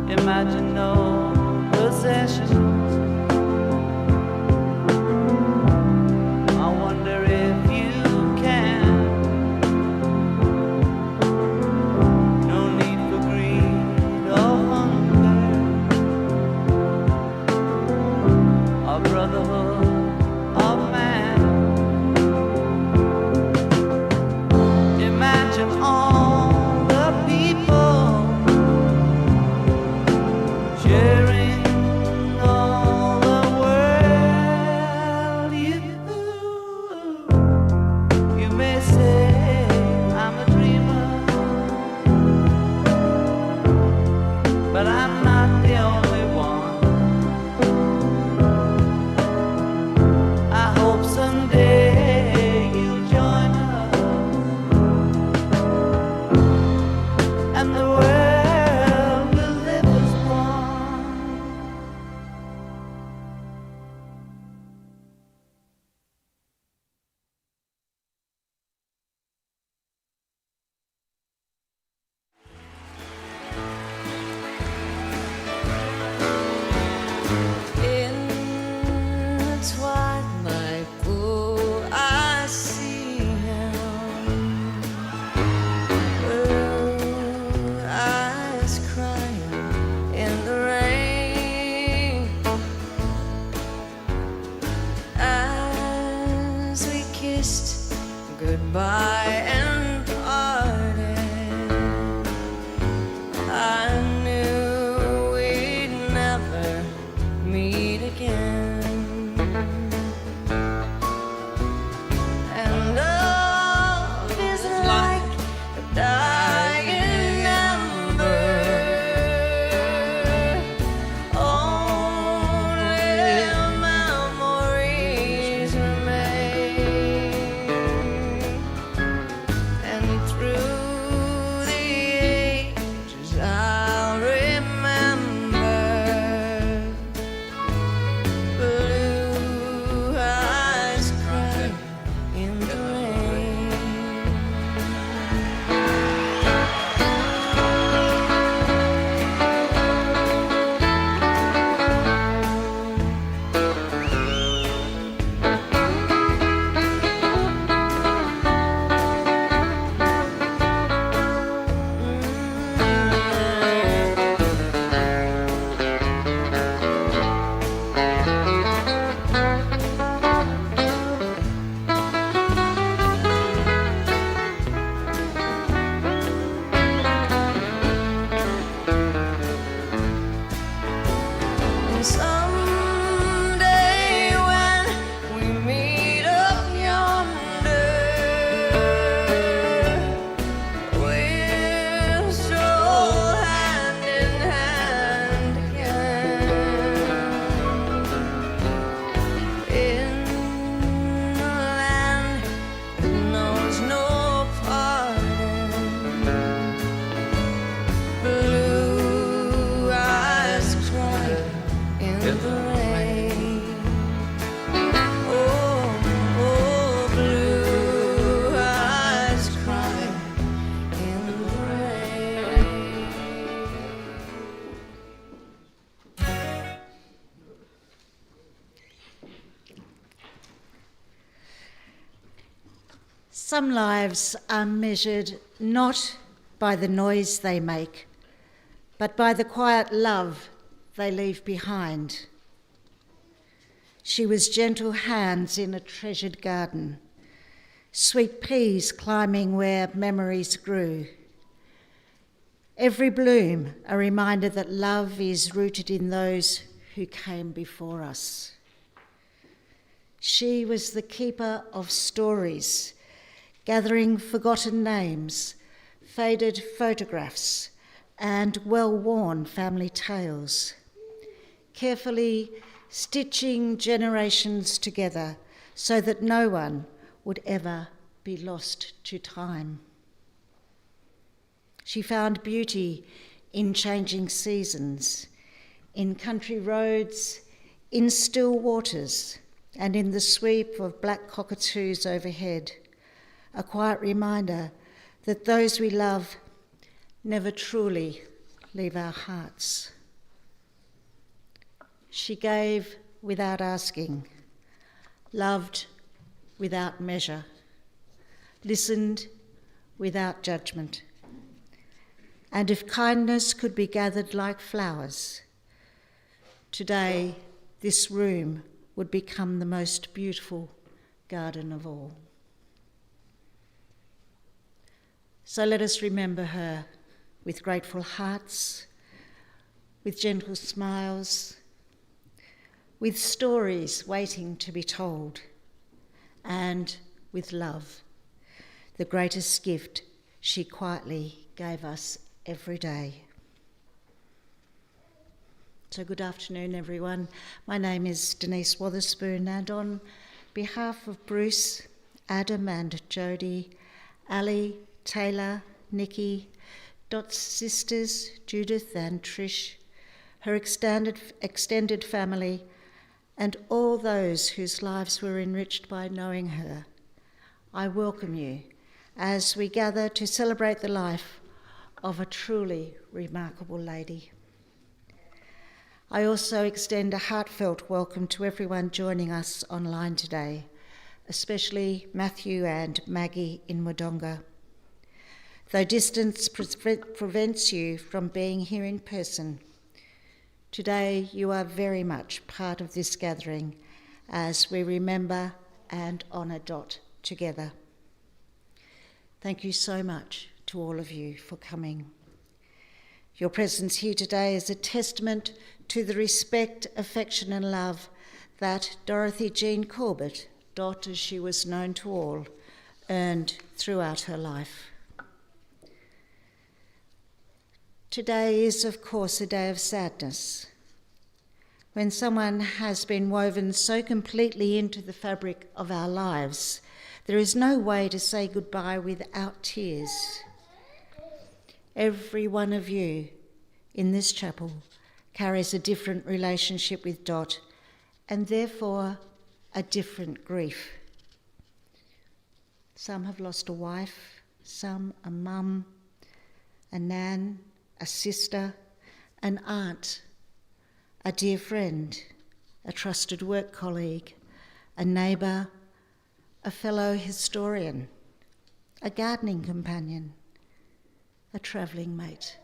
Imagine no possessions. I wonder if you can. No need for greed or hunger, or brotherhood of man. Imagine all the people sharing all the world. You may say I'm a dreamer, but I'm not the only one. I hope someday you'll join us, and the world will live as one. In the twilight blue, I see him. Blue eyes crying in the rain. As we kissed goodbye and parted, I knew we'd never meet again. And love is like a dying ember. Only memories remain. And through the ages I'll remember blue eyes crying in the rain. And someday when we meet up yonder, we'll stroll hand in hand again in the land that knows no pardon. Blue eyes crying in the rain. Oh, blue eyes crying in the rain. Some lives are measured not by the noise they make, but by the quiet love they leave behind. She was gentle hands in a treasured garden, sweet peas climbing where memories grew. Every bloom a reminder that love is rooted in those who came before us. She was the keeper of stories, gathering forgotten names, faded photographs, and well-worn family tales, carefully stitching generations together so that no one would ever be lost to time. She found beauty in changing seasons, in country roads, in still waters, and in the sweep of black cockatoos overhead, a quiet reminder that those we love never truly leave our hearts. She gave without asking, loved without measure, listened without judgment. And if kindness could be gathered like flowers, today this room would become the most beautiful garden of all. So let us remember her with grateful hearts, with gentle smiles, with stories waiting to be told, and with love, the greatest gift she quietly gave us every day. So good afternoon, everyone. My name is Denise Wotherspoon, and on behalf of Bruce, Adam and Jodie, Ali, Taylor, Nikki, Dot's sisters, Judith and Trish, her extended family, and all those whose lives were enriched by knowing her, I welcome you as we gather to celebrate the life of a truly remarkable lady. I also extend a heartfelt welcome to everyone joining us online today, especially Matthew and Maggie in Wodonga. Though distance prevents you from being here in person, today you are very much part of this gathering as we remember and honour Dot together. Thank you so much to all of you for coming. Your presence here today is a testament to the respect, affection and love that Dorothy Jean Corbett, Dot as she was known to all, earned throughout her life. Today is, of course, a day of sadness, when someone has been woven so completely into the fabric of our lives. There is no way to say goodbye without tears. Every one of you in this chapel carries a different relationship with Dot, and therefore a different grief. Some have lost a wife, some a mum, a nan, a sister, an aunt, a dear friend, a trusted work colleague, a neighbour, a fellow historian, a gardening companion, a travelling mate.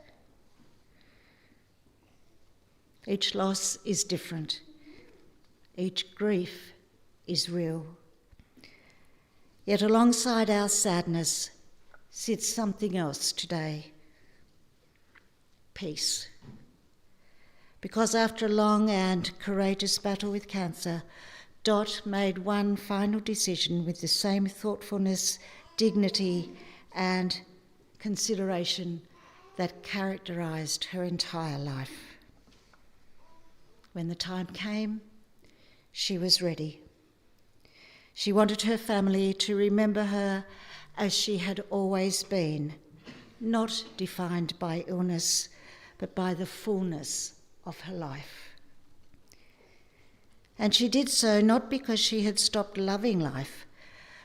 Each loss is different. Each grief is real. Yet alongside our sadness sits something else today: peace. Because after a long and courageous battle with cancer, Dot made one final decision with the same thoughtfulness, dignity, and consideration that characterised her entire life. When the time came, she was ready. She wanted her family to remember her as she had always been, not defined by illness, but by the fullness of her life. And she did so not because she had stopped loving life,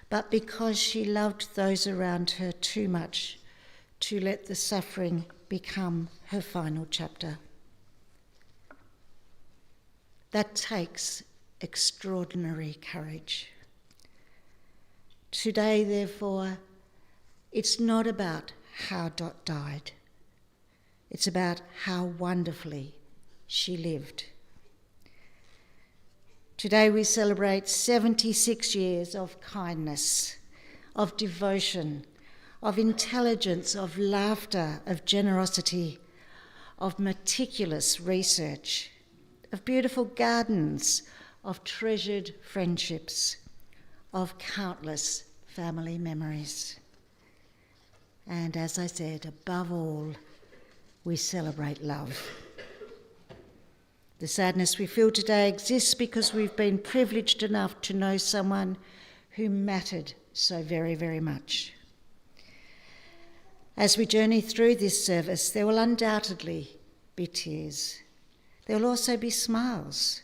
but because she loved those around her too much to let the suffering become her final chapter. That takes extraordinary courage. Today, therefore, it's not about how Dot died. It's about how wonderfully she lived. Today we celebrate 76 years of kindness, of devotion, of intelligence, of laughter, of generosity, of meticulous research, of beautiful gardens, of treasured friendships, of countless family memories. And as I said, above all, we celebrate love. The sadness we feel today exists because we've been privileged enough to know someone who mattered so very, very much. As we journey through this service, there will undoubtedly be tears. There will also be smiles,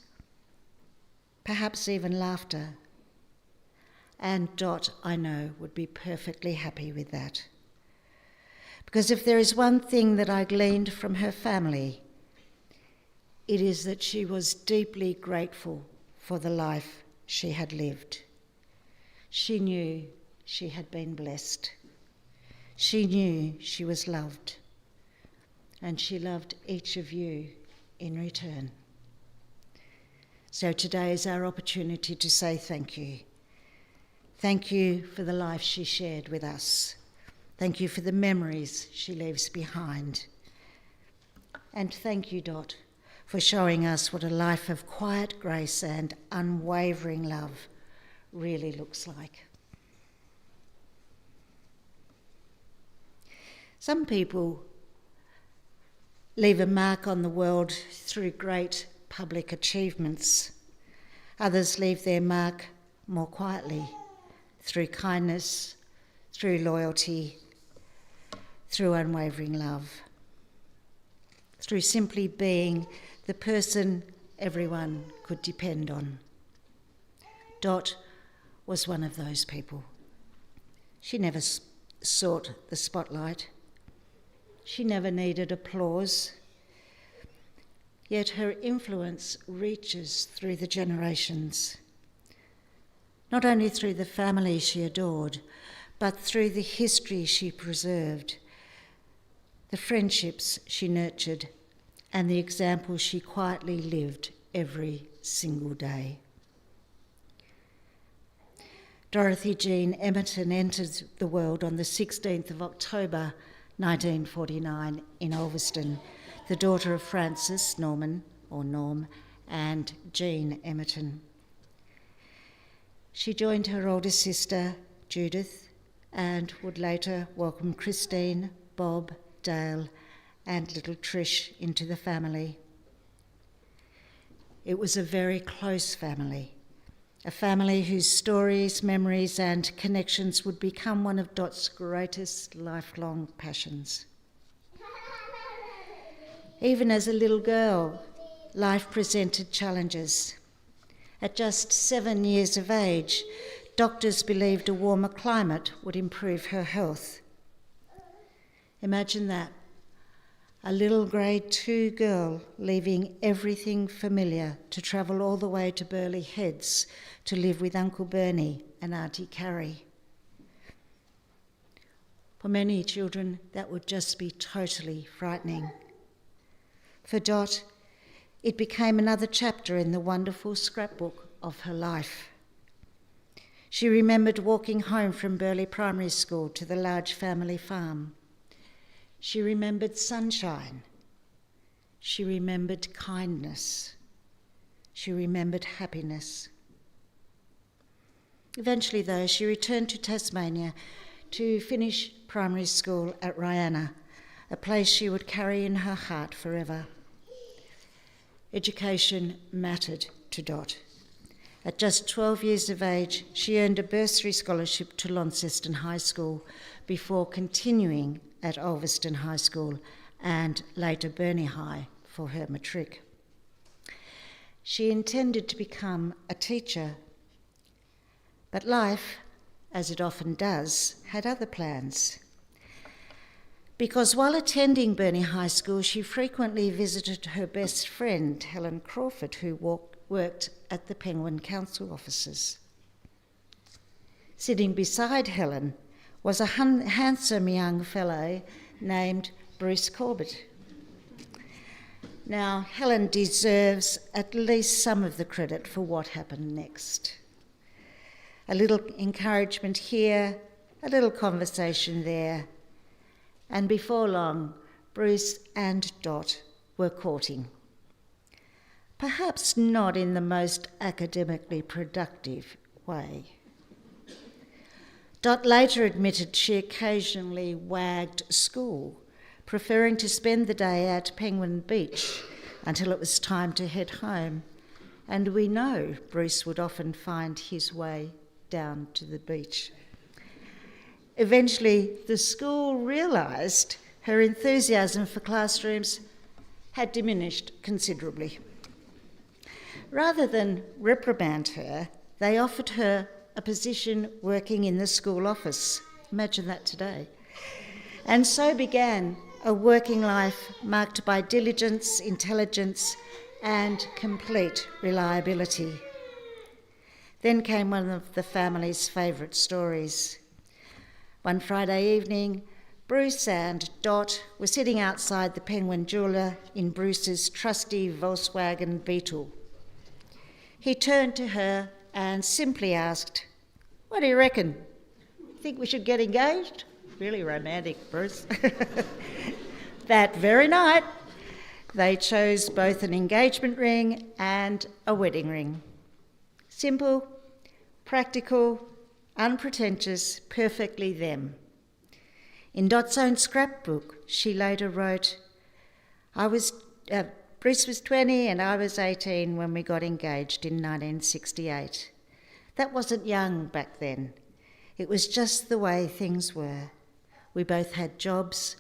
perhaps even laughter. And Dot, I know, would be perfectly happy with that. Because if there is one thing that I gleaned from her family, it is that she was deeply grateful for the life she had lived. She knew she had been blessed. She knew she was loved, and she loved each of you in return. So today is our opportunity to say thank you. Thank you for the life she shared with us. Thank you for the memories she leaves behind. And thank you, Dot, for showing us what a life of quiet grace and unwavering love really looks like. Some people leave a mark on the world through great public achievements. Others leave their mark more quietly, through kindness, through loyalty, through unwavering love, through simply being the person everyone could depend on. Dot was one of those people. She never sought the spotlight. She never needed applause. Yet her influence reaches through the generations, not only through the family she adored, but through the history she preserved, the friendships she nurtured, and the example she quietly lived every single day. Dorothy Jean Emerton entered the world on the 16th of October 1949 in Ulverston, the daughter of Francis Norman, or Norm, and Jean Emerton. She joined her older sister, Judith, and would later welcome Christine, Bob, Dale, and little Trish into the family. It was a very close family, a family whose stories, memories, and connections would become one of Dot's greatest lifelong passions. Even as a little girl, life presented challenges. At just 7 years of age, doctors believed a warmer climate would improve her health. Imagine that. A little grade 2 girl leaving everything familiar to travel all the way to Burleigh Heads to live with Uncle Bernie and Auntie Carrie. For many children, that would just be totally frightening. For Dot, it became another chapter in the wonderful scrapbook of her life. She remembered walking home from Burleigh Primary School to the large family farm. She remembered sunshine. She remembered kindness. She remembered happiness. Eventually, though, she returned to Tasmania to finish primary school at Rihanna, a place she would carry in her heart forever. Education mattered to Dot. At just 12 years of age, she earned a bursary scholarship to Launceston High School before continuing at Ulverston High School and later Burnie High for her matric. She intended to become a teacher, but life, as it often does, had other plans. Because while attending Burnie High School, she frequently visited her best friend, Helen Crawford, who worked at the Penguin Council offices. Sitting beside Helen was a handsome young fellow named Bruce Corbett. Now, Helen deserves at least some of the credit for what happened next. A little encouragement here, a little conversation there, and before long, Bruce and Dot were courting. Perhaps not in the most academically productive way. Dot later admitted she occasionally wagged school, preferring to spend the day at Penguin Beach until it was time to head home. And we know Bruce would often find his way down to the beach. Eventually, the school realised her enthusiasm for classrooms had diminished considerably. Rather than reprimand her, they offered her a position working in the school office. Imagine that today. And so began a working life marked by diligence, intelligence, and complete reliability. Then came one of the family's favourite stories. One Friday evening, Bruce and Dot were sitting outside the Penguin Jeweller in Bruce's trusty Volkswagen Beetle. He turned to her and simply asked, "What do you reckon? Think we should get engaged?" Really romantic, Bruce. That very night, they chose both an engagement ring and a wedding ring. Simple, practical, unpretentious, perfectly them. In Dot's own scrapbook, she later wrote, Bruce was 20 and I was 18 when we got engaged in 1968. That wasn't young back then. It was just the way things were. We both had jobs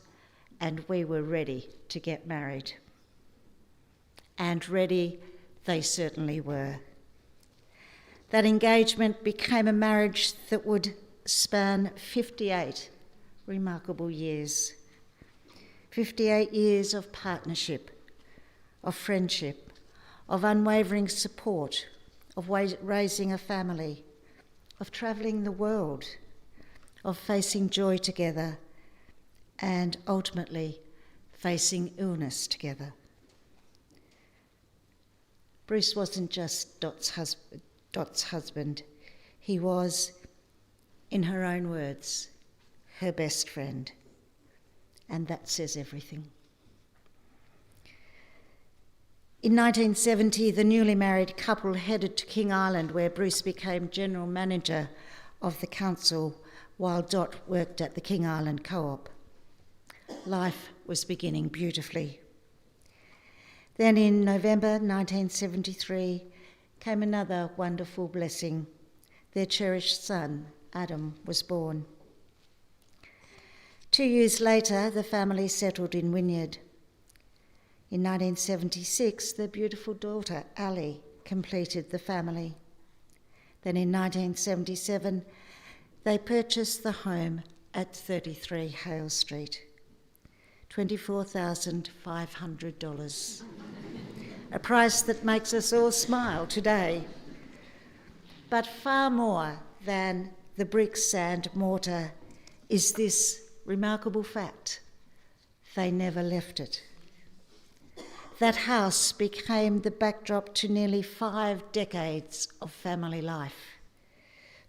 and we were ready to get married. And ready they certainly were. That engagement became a marriage that would span 58 remarkable years. 58 years of partnership, of friendship, of unwavering support, of raising a family, of travelling the world, of facing joy together, and ultimately facing illness together. Bruce wasn't just Dot's husband. He was, in her own words, her best friend. And that says everything. In 1970, the newly married couple headed to King Island, where Bruce became general manager of the council while Dot worked at the King Island Co-op. Life was beginning beautifully. Then in November 1973 came another wonderful blessing. Their cherished son, Adam, was born. 2 years later, the family settled in Wynyard. In 1976, their beautiful daughter, Ali, completed the family. Then in 1977, they purchased the home at 33 Hale Street. $24,500. A price that makes us all smile today. But far more than the bricks and mortar is this remarkable fact: they never left it. That house became the backdrop to nearly 5 decades of family life.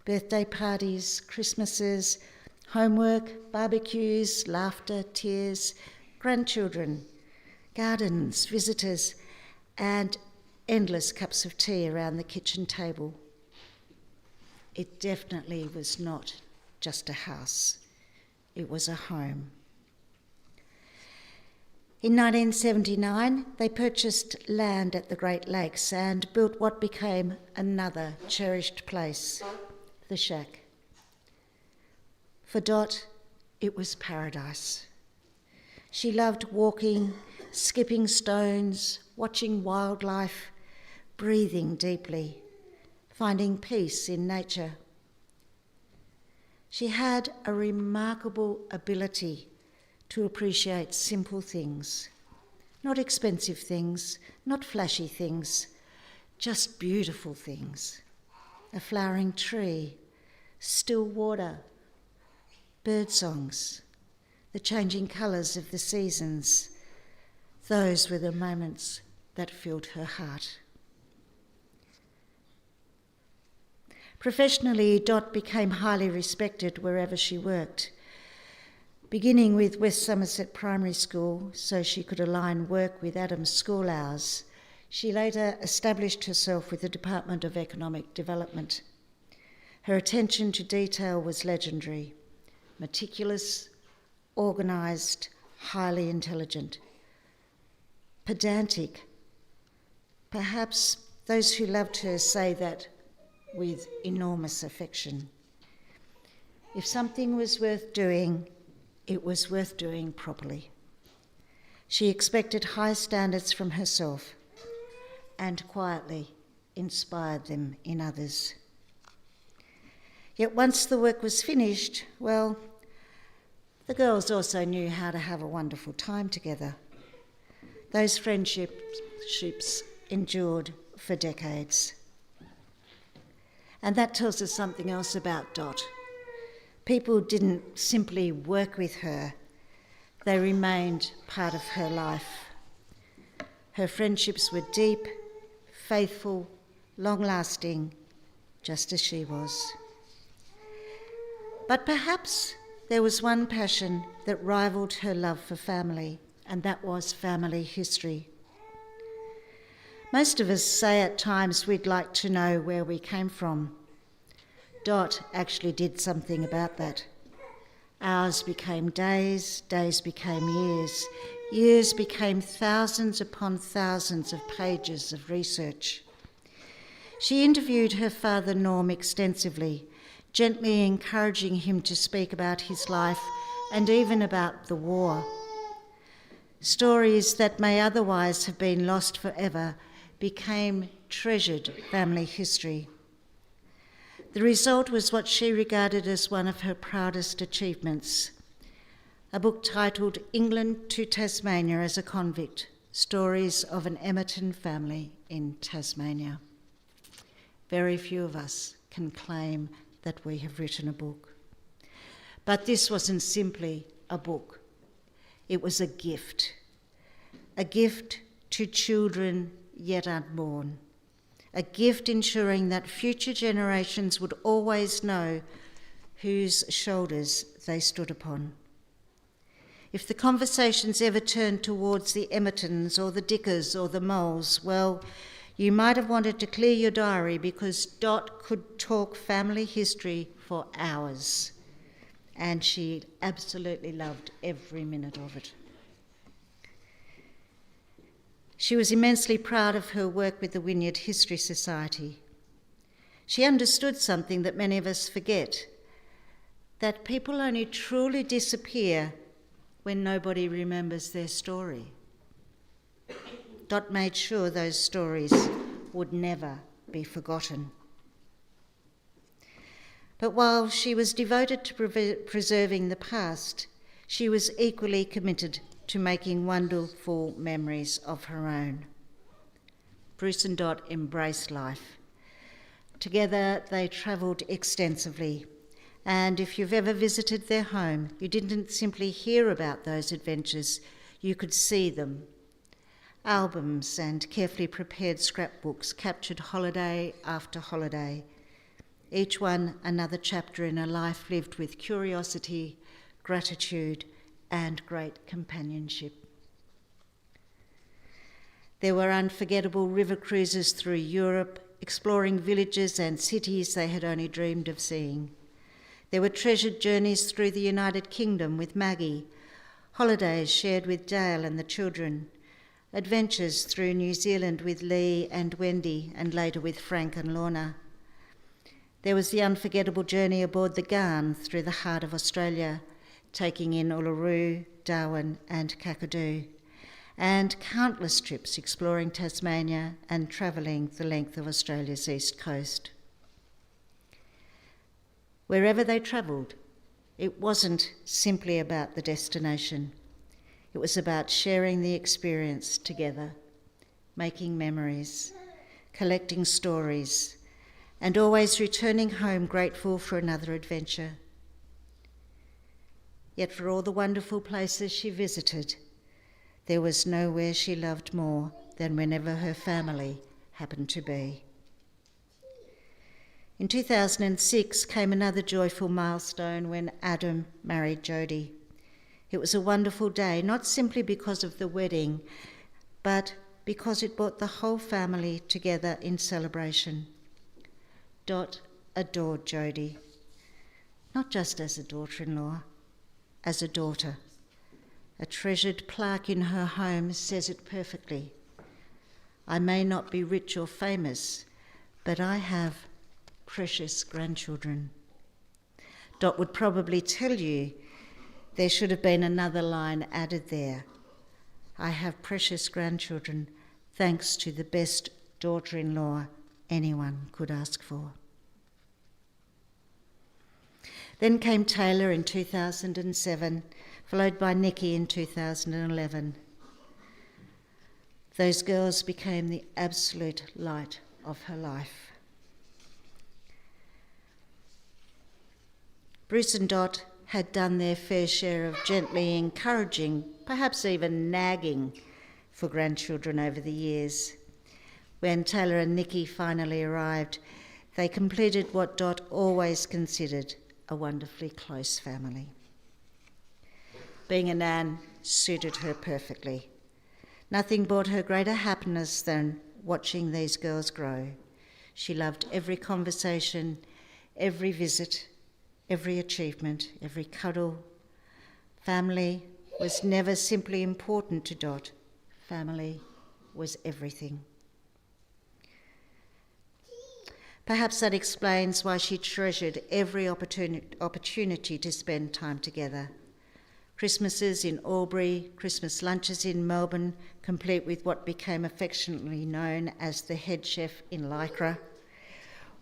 Birthday parties, Christmases, homework, barbecues, laughter, tears, grandchildren, gardens, visitors, and endless cups of tea around the kitchen table. It definitely was not just a house. It was a home. In 1979, they purchased land at the Great Lakes and built what became another cherished place, the Shack. For Dot, it was paradise. She loved walking, skipping stones, watching wildlife, breathing deeply, finding peace in nature. She had a remarkable ability to appreciate simple things, not expensive things, not flashy things, just beautiful things. A flowering tree, still water, bird songs, the changing colours of the seasons. Those were the moments that filled her heart. Professionally, Dot became highly respected wherever she worked. Beginning with West Somerset Primary School so she could align work with Adam's school hours, she later established herself with the Department of Economic Development. Her attention to detail was legendary, meticulous, organised, highly intelligent, pedantic. Perhaps those who loved her say that with enormous affection. If something was worth doing, it was worth doing properly. She expected high standards from herself and quietly inspired them in others. Yet once the work was finished, well, the girls also knew how to have a wonderful time together. Those friendships endured for decades. And that tells us something else about Dot. People didn't simply work with her, they remained part of her life. Her friendships were deep, faithful, long-lasting, just as she was. But perhaps there was one passion that rivalled her love for family, and that was family history. Most of us say at times we'd like to know where we came from. Dot actually did something about that. Hours became days, days became years, years became thousands upon thousands of pages of research. She interviewed her father Norm extensively, gently encouraging him to speak about his life and even about the war. Stories that may otherwise have been lost forever became treasured family history. The result was what she regarded as one of her proudest achievements, a book titled England to Tasmania as a Convict, Stories of an Emerton Family in Tasmania. Very few of us can claim that we have written a book. But this wasn't simply a book. It was a gift to children yet unborn, a gift ensuring that future generations would always know whose shoulders they stood upon. If the conversations ever turned towards the Emertons or the Dickers or the Moles, well, you might have wanted to clear your diary because Dot could talk family history for hours, and she absolutely loved every minute of it. She was immensely proud of her work with the Wynyard History Society. She understood something that many of us forget, that people only truly disappear when nobody remembers their story. Dot made sure those stories would never be forgotten. But while she was devoted to preserving the past, she was equally committed to making wonderful memories of her own. Bruce and Dot embraced life. Together they travelled extensively, and if you've ever visited their home, you didn't simply hear about those adventures, you could see them. Albums and carefully prepared scrapbooks captured holiday after holiday, each one another chapter in a life lived with curiosity, gratitude, and great companionship. There were unforgettable river cruises through Europe, exploring villages and cities they had only dreamed of seeing. There were treasured journeys through the United Kingdom with Maggie, holidays shared with Dale and the children, adventures through New Zealand with Lee and Wendy, and later with Frank and Lorna. There was the unforgettable journey aboard the Garn through the heart of Australia, taking in Uluru, Darwin and Kakadu, and countless trips exploring Tasmania and travelling the length of Australia's east coast. Wherever they travelled, it wasn't simply about the destination. It was about sharing the experience together, making memories, collecting stories, and always returning home grateful for another adventure. Yet for all the wonderful places she visited, there was nowhere she loved more than whenever her family happened to be. In 2006 came another joyful milestone when Adam married Jodie. It was a wonderful day, not simply because of the wedding, but because it brought the whole family together in celebration. Dot adored Jodie, not just as a daughter-in-law, as a daughter. A treasured plaque in her home says it perfectly. I may not be rich or famous, but I have precious grandchildren. Dot would probably tell you there should have been another line added there. I have precious grandchildren, thanks to the best daughter-in-law anyone could ask for. Then came Taylor in 2007, followed by Nikki in 2011. Those girls became the absolute light of her life. Bruce and Dot had done their fair share of gently encouraging, perhaps even nagging, for grandchildren over the years. When Taylor and Nikki finally arrived, they completed what Dot always considered a wonderfully close family. Being a nan suited her perfectly. Nothing brought her greater happiness than watching these girls grow. She loved every conversation, every visit, every achievement, every cuddle. Family was never simply important to Dot. Family was everything. Perhaps that explains why she treasured every opportunity to spend time together. Christmases in Albury, Christmas lunches in Melbourne, complete with what became affectionately known as the head chef in Lycra.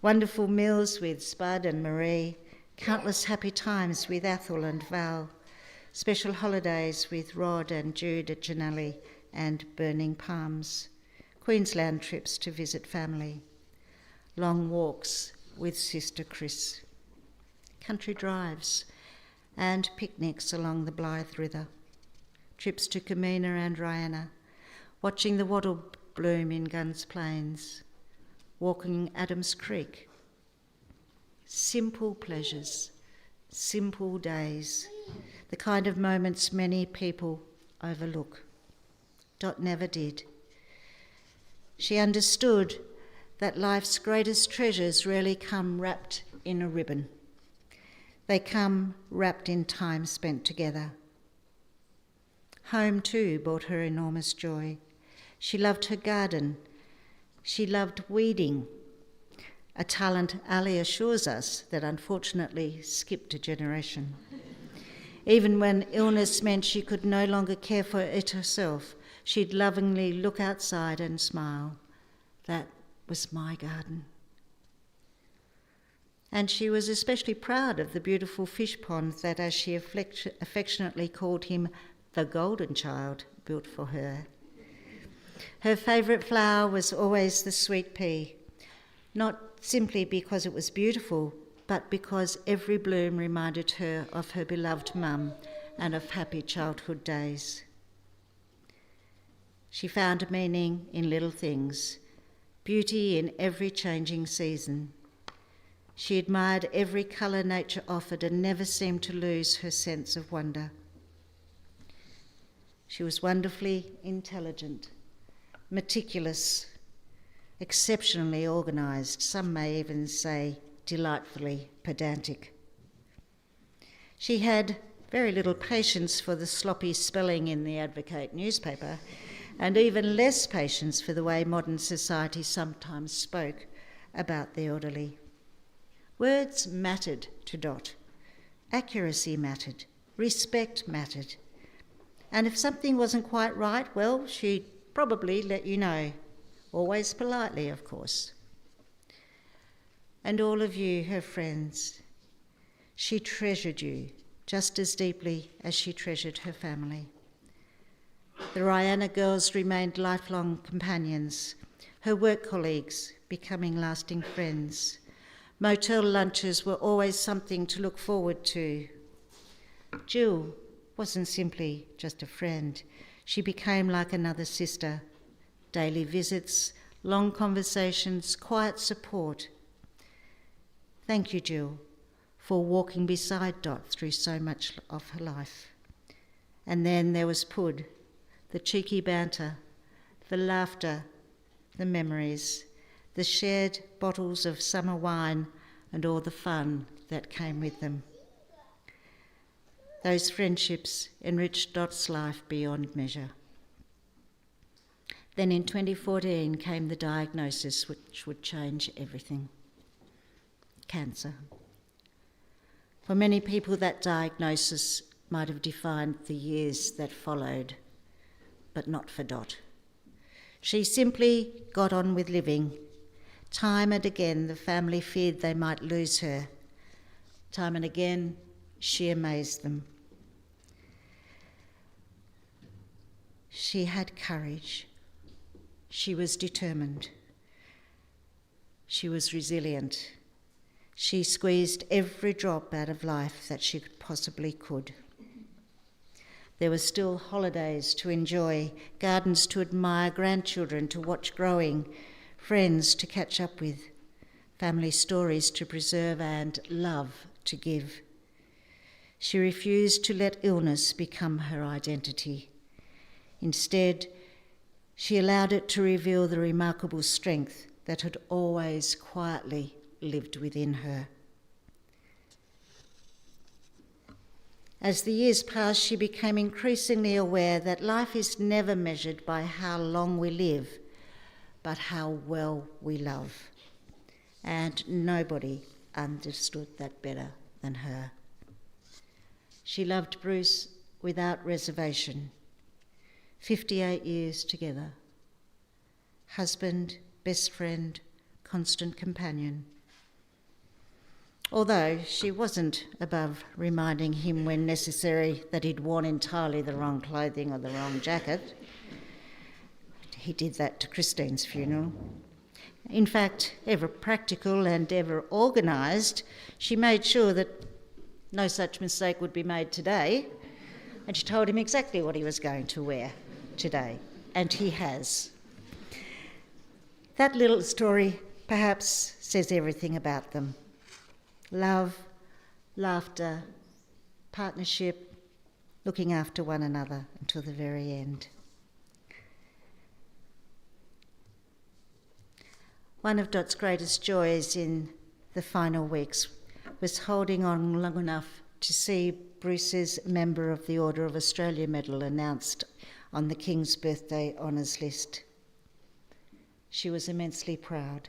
Wonderful meals with Spud and Marie, countless happy times with Athol and Val, special holidays with Rod and Jude at Janelli and Burning Palms, Queensland trips to visit family, long walks with Sister Chris, country drives and picnics along the Blythe River, trips to Camina and Rihanna, watching the wattle bloom in Guns Plains, walking Adams Creek. Simple pleasures, simple days, the kind of moments many people overlook. Dot never did. She understood that life's greatest treasures rarely come wrapped in a ribbon. They come wrapped in time spent together. Home, too, brought her enormous joy. She loved her garden. She loved weeding, a talent Ali assures us that unfortunately skipped a generation. Even when illness meant she could no longer care for it herself, she'd lovingly look outside and smile. That was my garden. And she was especially proud of the beautiful fish pond that, as she affectionately called him, the golden child, built for her. Her favourite flower was always the sweet pea, not simply because it was beautiful, but because every bloom reminded her of her beloved mum and of happy childhood days. She found meaning in little things, beauty in every changing season. She admired every colour nature offered and never seemed to lose her sense of wonder. She was wonderfully intelligent, meticulous, exceptionally organised, some may even say delightfully pedantic. She had very little patience for the sloppy spelling in the Advocate newspaper, and even less patience for the way modern society sometimes spoke about the elderly. Words mattered to Dot. Accuracy mattered. Respect mattered. And if something wasn't quite right, well, she'd probably let you know. Always politely, of course. And all of you, her friends, she treasured you just as deeply as she treasured her family. The Rihanna girls remained lifelong companions, her work colleagues becoming lasting friends. Motel lunches were always something to look forward to. Jill wasn't simply just a friend. She became like another sister. Daily visits, long conversations, quiet support. Thank you, Jill, for walking beside Dot through so much of her life. And then there was Pud, the cheeky banter, the laughter, the memories, the shared bottles of summer wine and all the fun that came with them. Those friendships enriched Dot's life beyond measure. Then in 2014 came the diagnosis which would change everything. Cancer. For many people, that diagnosis might have defined the years that followed, but not for Dot. She simply got on with living. Time and again, the family feared they might lose her. Time and again, she amazed them. She had courage. She was determined. She was resilient. She squeezed every drop out of life that she possibly could. There were still holidays to enjoy, gardens to admire, grandchildren to watch growing, friends to catch up with, family stories to preserve, and love to give. She refused to let illness become her identity. Instead, she allowed it to reveal the remarkable strength that had always quietly lived within her. As the years passed, she became increasingly aware that life is never measured by how long we live, but how well we love. And nobody understood that better than her. She loved Bruce without reservation. 58 years together. Husband, best friend, constant companion. Although she wasn't above reminding him when necessary that he'd worn entirely the wrong clothing or the wrong jacket. He did that to Christine's funeral. In fact, ever practical and ever organised, she made sure that no such mistake would be made today, and she told him exactly what he was going to wear today, and he has. That little story perhaps says everything about them. Love, laughter, partnership, looking after one another until the very end. One of Dot's greatest joys in the final weeks was holding on long enough to see Bruce's Member of the Order of Australia medal announced on the King's Birthday Honours list. She was immensely proud,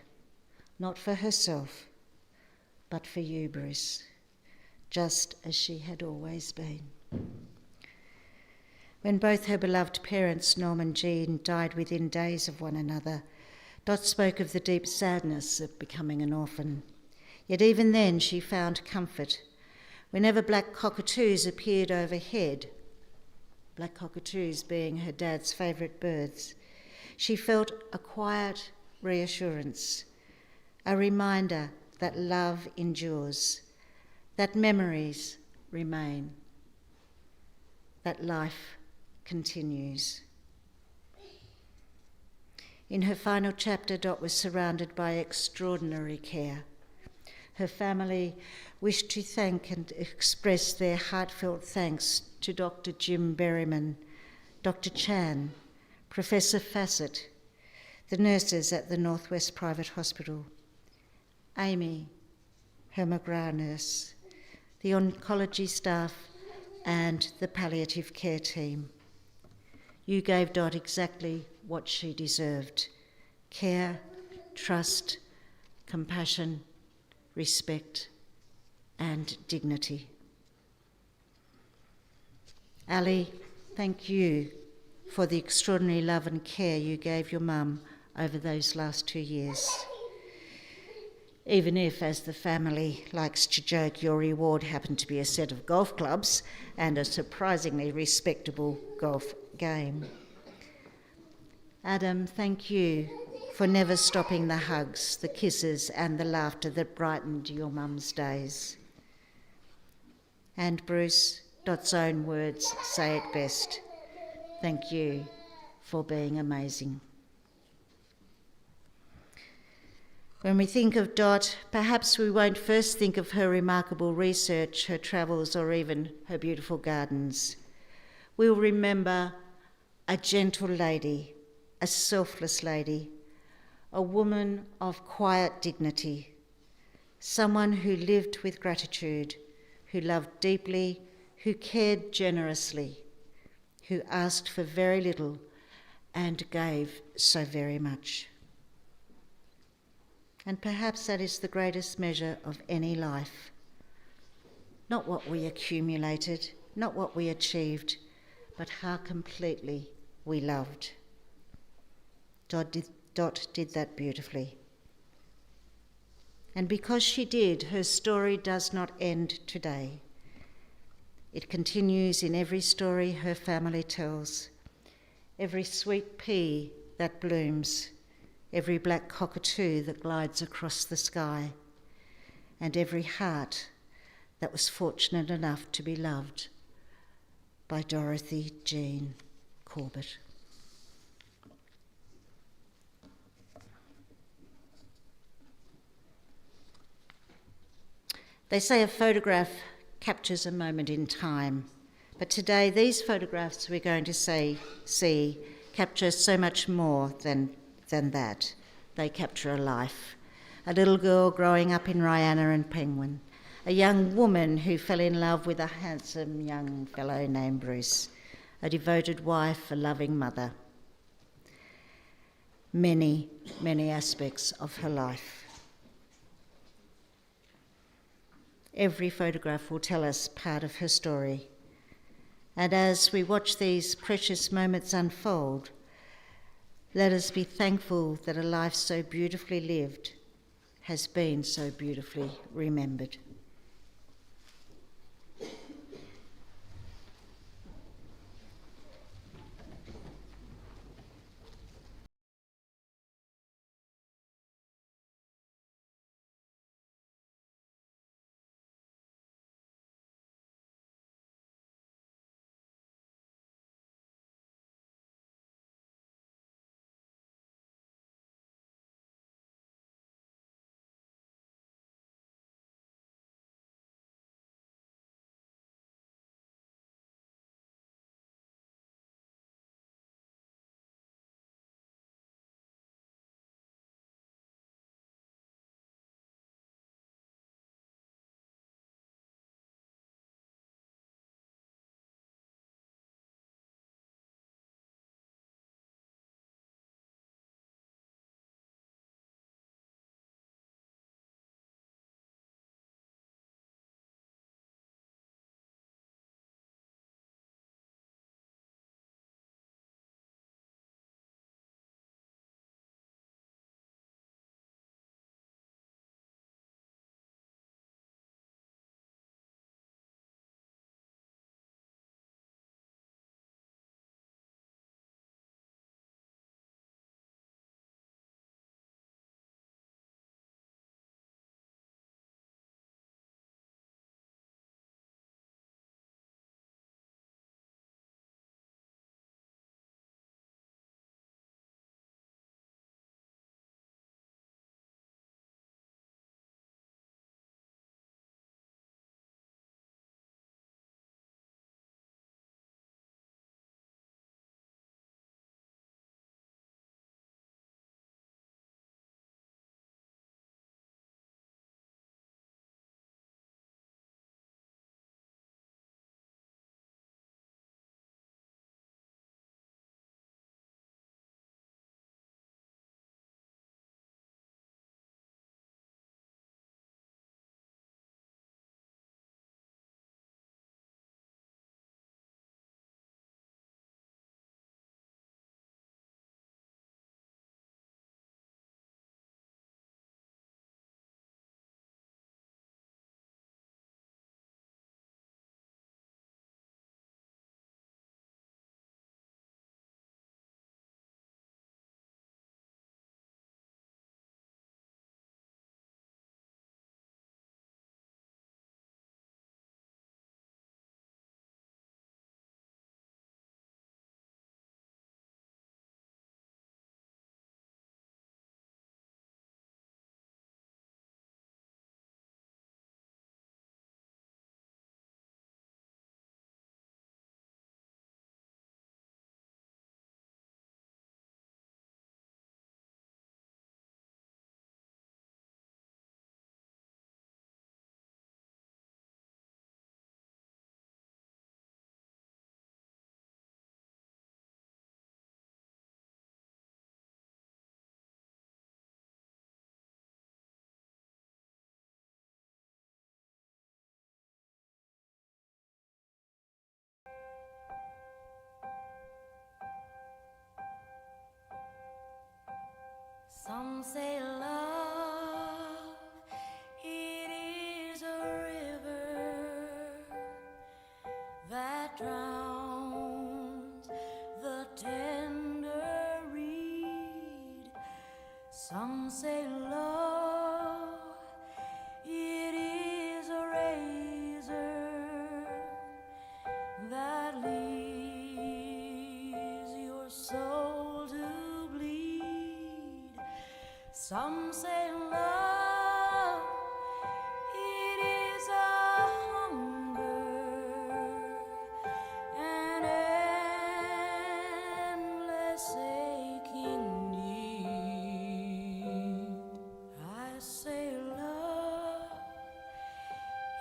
not for herself, but for you, Bruce, just as she had always been. When both her beloved parents, Norm and Jean, died within days of one another, Dot spoke of the deep sadness of becoming an orphan. Yet even then she found comfort. Whenever black cockatoos appeared overhead, black cockatoos being her dad's favourite birds, she felt a quiet reassurance, a reminder that love endures, that memories remain, that life continues. In her final chapter, Dot was surrounded by extraordinary care. Her family wished to thank and express their heartfelt thanks to Dr. Jim Berryman, Dr. Chan, Professor Fassett, the nurses at the Northwest Private Hospital, Amy, her McGrath nurse, the oncology staff, and the palliative care team. You gave Dot exactly what she deserved: care, trust, compassion, respect, and dignity. Ali, thank you for the extraordinary love and care you gave your mum over those last 2 years. Even if, as the family likes to joke, your reward happened to be a set of golf clubs and a surprisingly respectable golf game. Adam, thank you for never stopping the hugs, the kisses, and the laughter that brightened your mum's days. And Bruce, Dot's own words say it best. Thank you for being amazing. When we think of Dot, perhaps we won't first think of her remarkable research, her travels, or even her beautiful gardens. We'll remember a gentle lady, a selfless lady, a woman of quiet dignity, someone who lived with gratitude, who loved deeply, who cared generously, who asked for very little and gave so very much. And perhaps that is the greatest measure of any life. Not what we accumulated, not what we achieved, but how completely we loved. Dot did that beautifully. And because she did, her story does not end today. It continues in every story her family tells, every sweet pea that blooms, every black cockatoo that glides across the sky, and every heart that was fortunate enough to be loved by Dorothy Jean Corbett. They say a photograph captures a moment in time, but today these photographs we're going to see capture so much more than that. They capture a life. A little girl growing up in Rihanna and Penguin, a young woman who fell in love with a handsome young fellow named Bruce, a devoted wife, a loving mother. Many, many aspects of her life. Every photograph will tell us part of her story. And as we watch these precious moments unfold, let us be thankful that a life so beautifully lived has been so beautifully remembered. Some say love, it is a razor that leaves your soul to bleed. Some say love, it is a hunger, an endless aching need. I say love,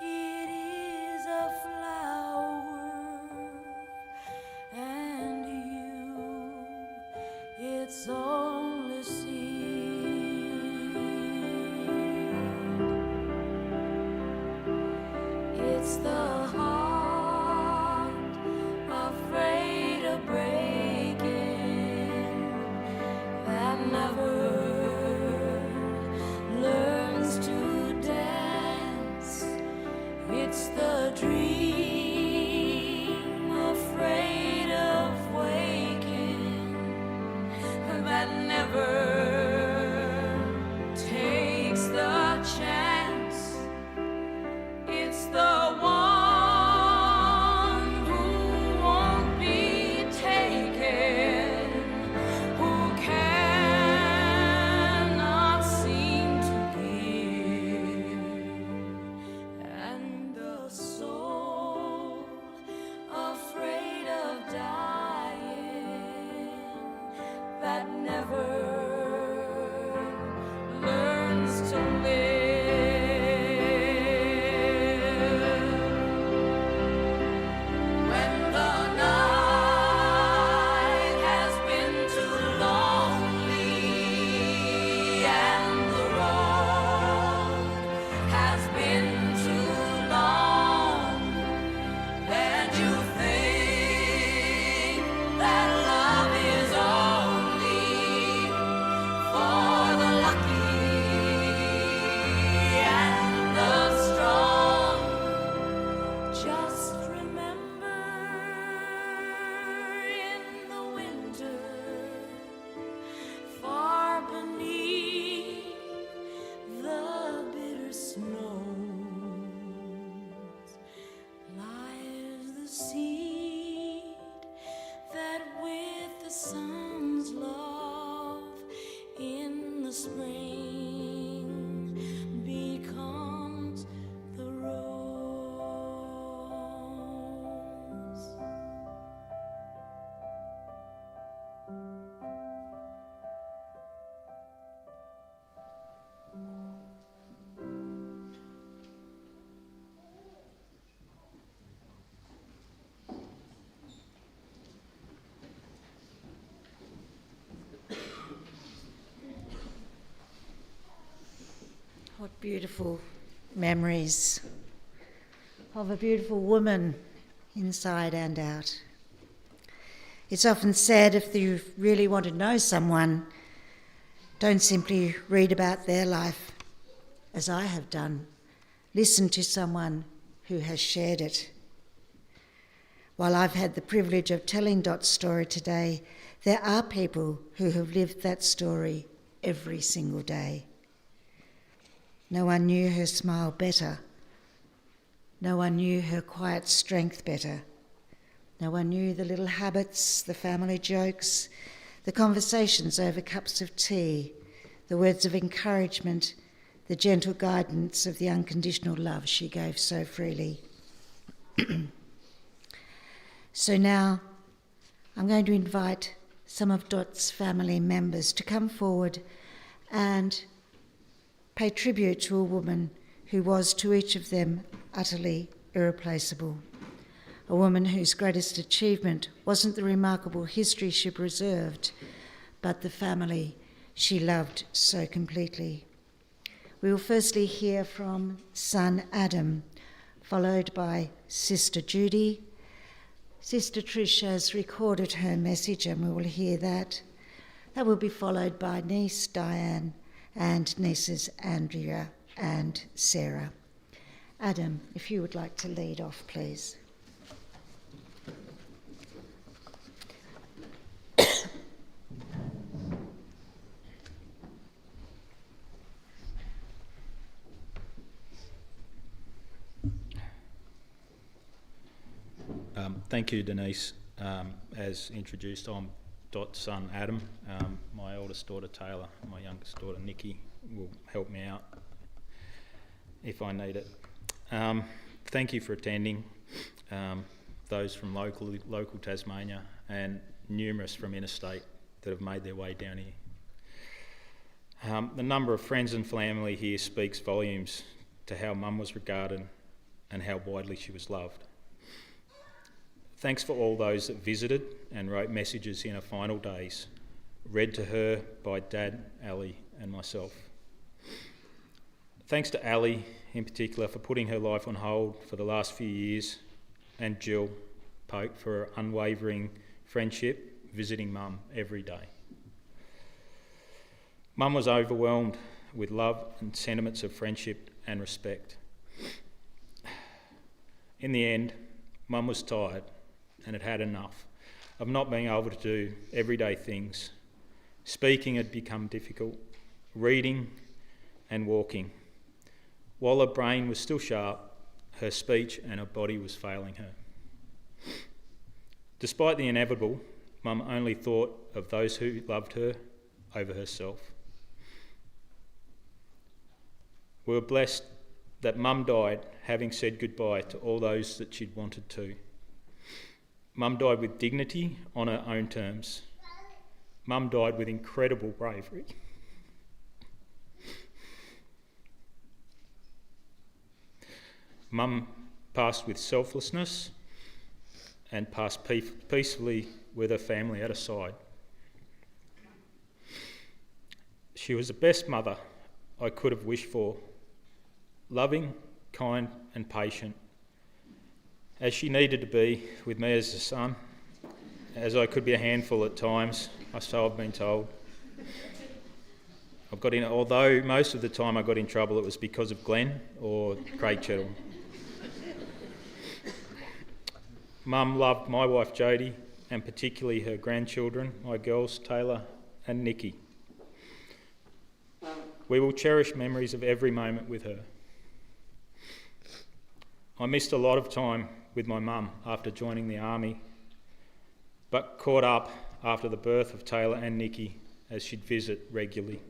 it is a flower, and you, its only seed. It's the heart afraid of breaking that never learns to dance. It's the dream afraid of waking that never takes the chance. It's the one who won't be taken, who cannot seem to give, and the soul afraid of dying that never learns to live. When the night has been too lonely and the road has been too long, and you think that love is only for the lucky and the strong, just remember in the winter, far beneath the bitter snows, lies the seed that with the sun's love in the spring becomes the rose. What beautiful memories of a beautiful woman inside and out. It's often said if you really want to know someone, don't simply read about their life, as I have done. Listen to someone who has shared it. While I've had the privilege of telling Dot's story today, there are people who have lived that story every single day. No one knew her smile better. No one knew her quiet strength better. No one knew the little habits, the family jokes, the conversations over cups of tea, the words of encouragement, the gentle guidance of the unconditional love she gave so freely. So now I'm going to invite some of Dot's family members to come forward and pay tribute to a woman who was to each of them utterly irreplaceable. A woman whose greatest achievement wasn't the remarkable history she preserved, but the family she loved so completely. We will firstly hear from son Adam, followed by Sister Judy. Sister Trish has recorded her message and we will hear that. That will be followed by niece Diane and nieces Andrea and Sarah. Adam, if you would like to lead off, please. Thank you, Denise. As introduced, I'm Dot's son, Adam. My eldest daughter, Taylor, and my youngest daughter, Nikki, will help me out if I need it. Thank you for attending, those from local Tasmania and numerous from interstate that have made their way down here. The number of friends and family here speaks volumes to how Mum was regarded and how widely she was loved. Thanks for all those that visited and wrote messages in her final days, read to her by Dad, Ali and myself. Thanks to Ali in particular for putting her life on hold for the last few years, and Jill Poke for her unwavering friendship, visiting Mum every day. Mum was overwhelmed with love and sentiments of friendship and respect. In the end, Mum was tired and had had enough of not being able to do everyday things. Speaking had become difficult, reading and walking. While her brain was still sharp, her speech and her body was failing her. Despite the inevitable, Mum only thought of those who loved her over herself. We were blessed that Mum died having said goodbye to all those that she'd wanted to. Mum died with dignity on her own terms. Mum died with incredible bravery. Mum passed with selflessness and passed peacefully with her family at her side. She was the best mother I could have wished for, loving, kind and patient, as she needed to be with me as a son, as I could be a handful at times, so I've been told. Although most of the time I got in trouble, it was because of Glenn or Craig Chettle. Mum loved my wife Jodie and particularly her grandchildren, my girls Taylor and Nikki. We will cherish memories of every moment with her. I missed a lot of time with my mum after joining the army, but caught up after the birth of Taylor and Nikki as she'd visit regularly.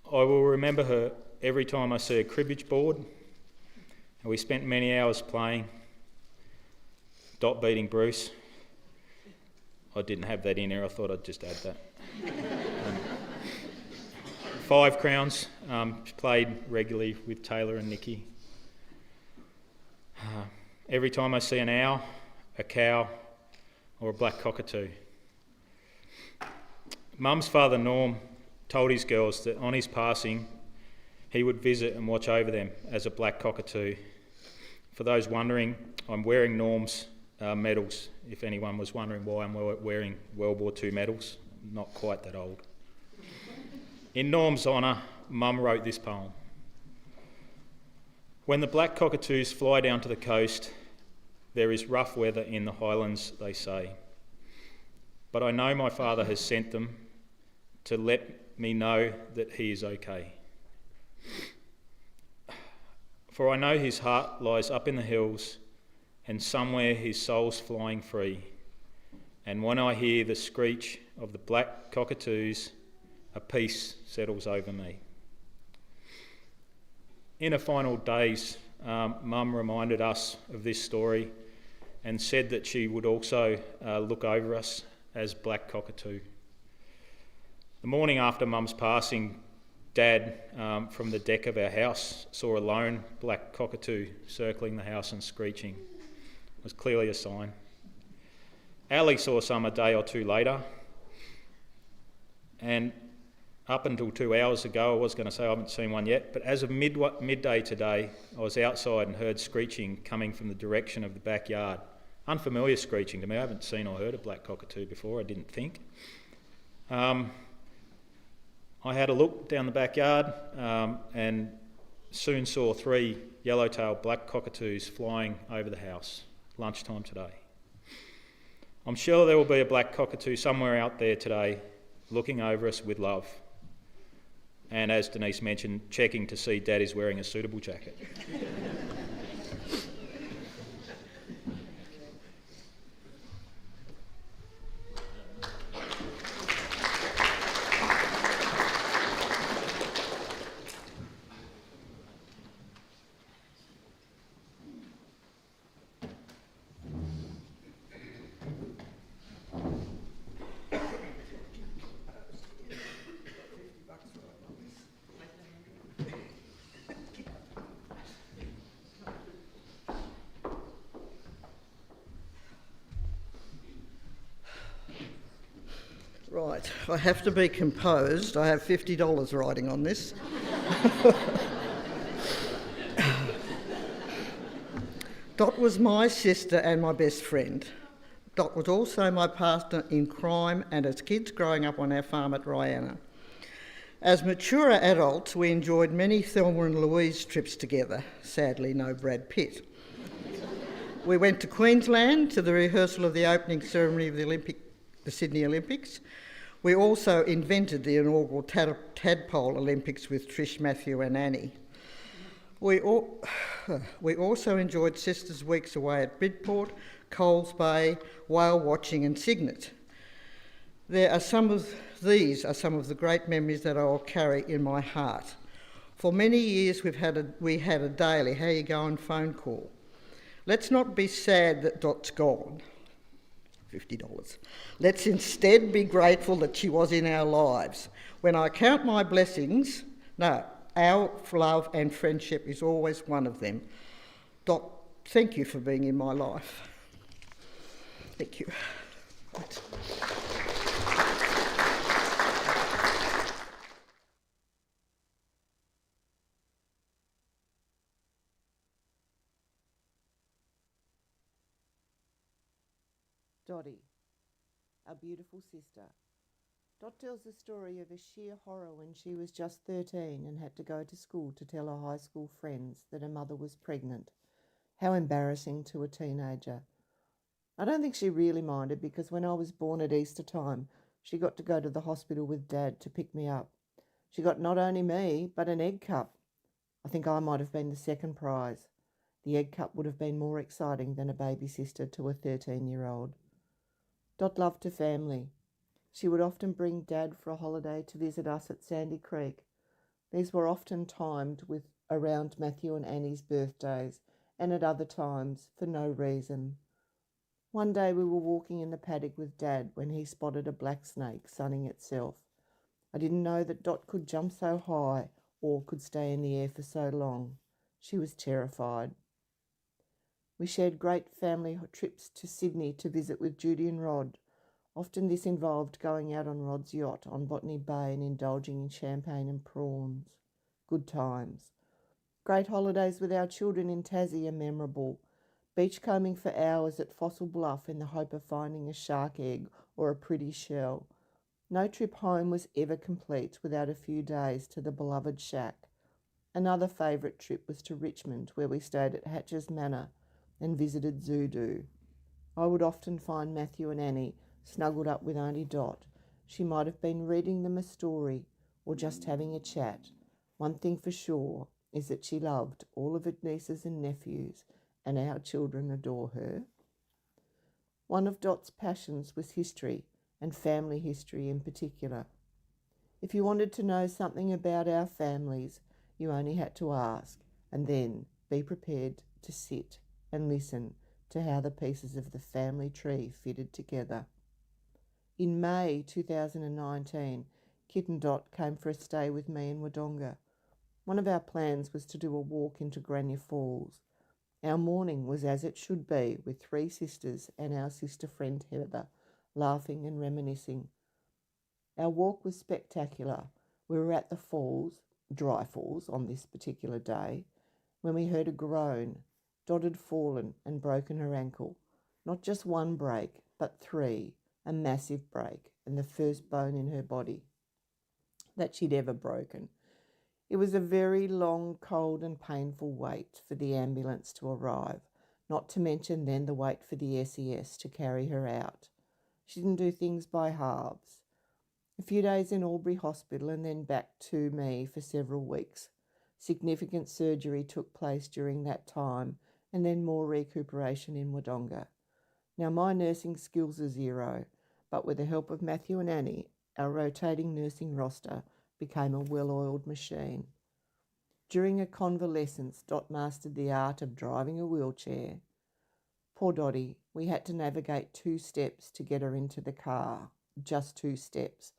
I will remember her every time I see a cribbage board, and we spent many hours playing. Dot beating Bruce. I didn't have that in there, I thought I'd just add that. 5 crowns, played regularly with Taylor and Nikki. Every time I see an owl, a cow or a black cockatoo. Mum's father Norm told his girls that on his passing he would visit and watch over them as a black cockatoo. For those wondering, I'm wearing Norm's medals, if anyone was wondering why I'm wearing World War II medals. Not quite that old. In Norm's honour, Mum wrote this poem. When the black cockatoos fly down to the coast, there is rough weather in the highlands, they say. But I know my father has sent them to let me know that he is okay. For I know his heart lies up in the hills, and somewhere his soul's flying free. And when I hear the screech of the black cockatoos, a peace settles over me. In her final days, Mum reminded us of this story and said that she would also look over us as black cockatoo. The morning after Mum's passing, Dad, from the deck of our house, saw a lone black cockatoo circling the house and screeching. It was clearly a sign. Ali saw some a day or two later, and up until 2 hours ago, I was going to say I haven't seen one yet, but as of midday today, I was outside and heard screeching coming from the direction of the backyard. Unfamiliar screeching to me. I haven't seen or heard a black cockatoo before, I didn't think. I had a look down the backyard and soon saw 3 yellow-tailed black cockatoos flying over the house, lunchtime today. I'm sure there will be a black cockatoo somewhere out there today looking over us with love. And as Denise mentioned, checking to see Dad is wearing a suitable jacket. I have to be composed. I have $50 riding on this. Dot was my sister and my best friend. Dot was also my partner in crime and as kids growing up on our farm at Rihanna. As mature adults, we enjoyed many Thelma and Louise trips together. Sadly, no Brad Pitt. We went to Queensland to the rehearsal of the opening ceremony of the Sydney Olympics. We also invented the inaugural Tadpole Olympics with Trish, Matthew and Annie. We also enjoyed Sisters' Weeks away at Bridport, Coles Bay, whale watching and Cygnet. These are some of the great memories that I will carry in my heart. For many years we had a daily how you going phone call. Let's not be sad that Dot's gone. $50. Let's instead be grateful that she was in our lives. When I count my blessings, our love and friendship is always one of them. Dot, thank you for being in my life. Thank you. Dotty, our beautiful sister. Dot tells the story of a sheer horror when she was just 13 and had to go to school to tell her high school friends that her mother was pregnant. How embarrassing to a teenager. I don't think she really minded because when I was born at Easter time, she got to go to the hospital with Dad to pick me up. She got not only me, but an egg cup. I think I might have been the second prize. The egg cup would have been more exciting than a baby sister to a 13-year-old. Dot loved her family. She would often bring Dad for a holiday to visit us at Sandy Creek. These were often timed with around Matthew and Annie's birthdays and at other times for no reason. One day we were walking in the paddock with Dad when he spotted a black snake sunning itself. I didn't know that Dot could jump so high or could stay in the air for so long. She was terrified. We shared great family trips to Sydney to visit with Judy and Rod. Often this involved going out on Rod's yacht on Botany Bay and indulging in champagne and prawns. Good times. Great holidays with our children in Tassie are memorable. Beachcombing for hours at Fossil Bluff in the hope of finding a shark egg or a pretty shell. No trip home was ever complete without a few days to the beloved shack. Another favourite trip was to Richmond, where we stayed at Hatcher's Manor and visited Zoodoo. I would often find Matthew and Annie snuggled up with Auntie Dot. She might have been reading them a story or just having a chat. One thing for sure is that she loved all of her nieces and nephews, and our children adore her. One of Dot's passions was history, and family history in particular. If you wanted to know something about our families, you only had to ask, and then be prepared to sit and listen to how the pieces of the family tree fitted together. In May 2019, Kit and Dot came for a stay with me in Wodonga. One of our plans was to do a walk into Grania Falls. Our morning was as it should be, with 3 sisters and our sister friend Heather, laughing and reminiscing. Our walk was spectacular. We were at the falls, dry falls on this particular day, when we heard a groan. Dot had fallen and broken her ankle. Not just one break, but 3, a massive break, and the first bone in her body that she'd ever broken. It was a very long, cold and painful wait for the ambulance to arrive, not to mention then the wait for the SES to carry her out. She didn't do things by halves. A few days in Albury Hospital and then back to me for several weeks. Significant surgery took place during that time and then more recuperation in Wodonga. Now my nursing skills are 0, but with the help of Matthew and Annie, our rotating nursing roster became a well-oiled machine. During a convalescence, Dot mastered the art of driving a wheelchair. Poor Dotty, we had to navigate 2 steps to get her into the car, just 2 steps,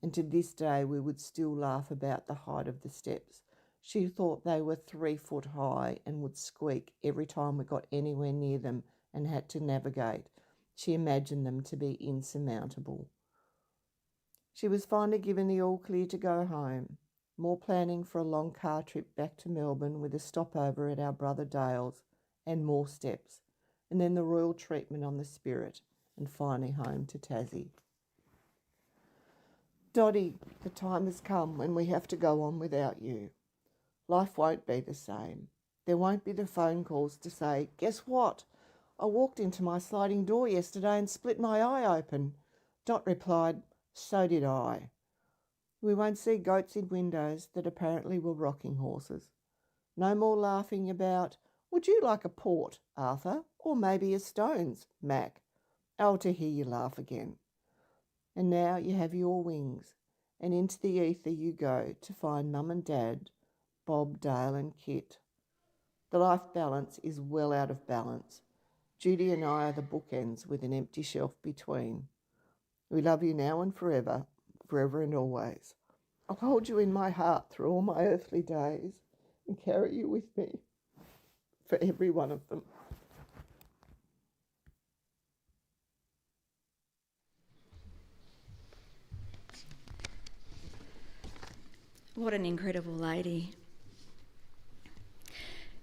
and to this day we would still laugh about the height of the steps. She thought they were 3 foot high and would squeak every time we got anywhere near them and had to navigate. She imagined them to be insurmountable. She was finally given the all clear to go home. More planning for a long car trip back to Melbourne with a stopover at our brother Dale's and more steps, and then the royal treatment on the Spirit, and finally home to Tassie. Dotty, the time has come when we have to go on without you. Life won't be the same. There won't be the phone calls to say, guess what? I walked into my sliding door yesterday and split my eye open. Dot replied, so did I. We won't see goats in windows that apparently were rocking horses. No more laughing about, would you like a port, Arthur, or maybe a Stones, Mac? Oh, to hear you laugh again. And now you have your wings, and into the ether you go to find Mum and Dad, Bob, Dale and Kit. The life balance is well out of balance. Judy and I are the bookends with an empty shelf between. We love you now and forever, forever and always. I'll hold you in my heart through all my earthly days and carry you with me for every one of them. What an incredible lady.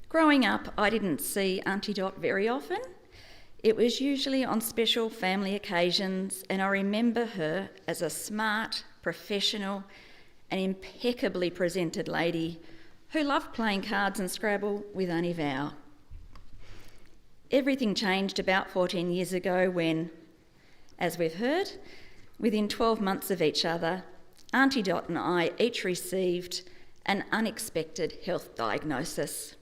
Growing up, I didn't see Auntie Dot very often. It was usually on special family occasions, and I remember her as a smart, professional, and impeccably presented lady who loved playing cards and Scrabble with Auntie Val. Everything changed about 14 years ago when, as we've heard, within 12 months of each other, Auntie Dot and I each received an unexpected health diagnosis.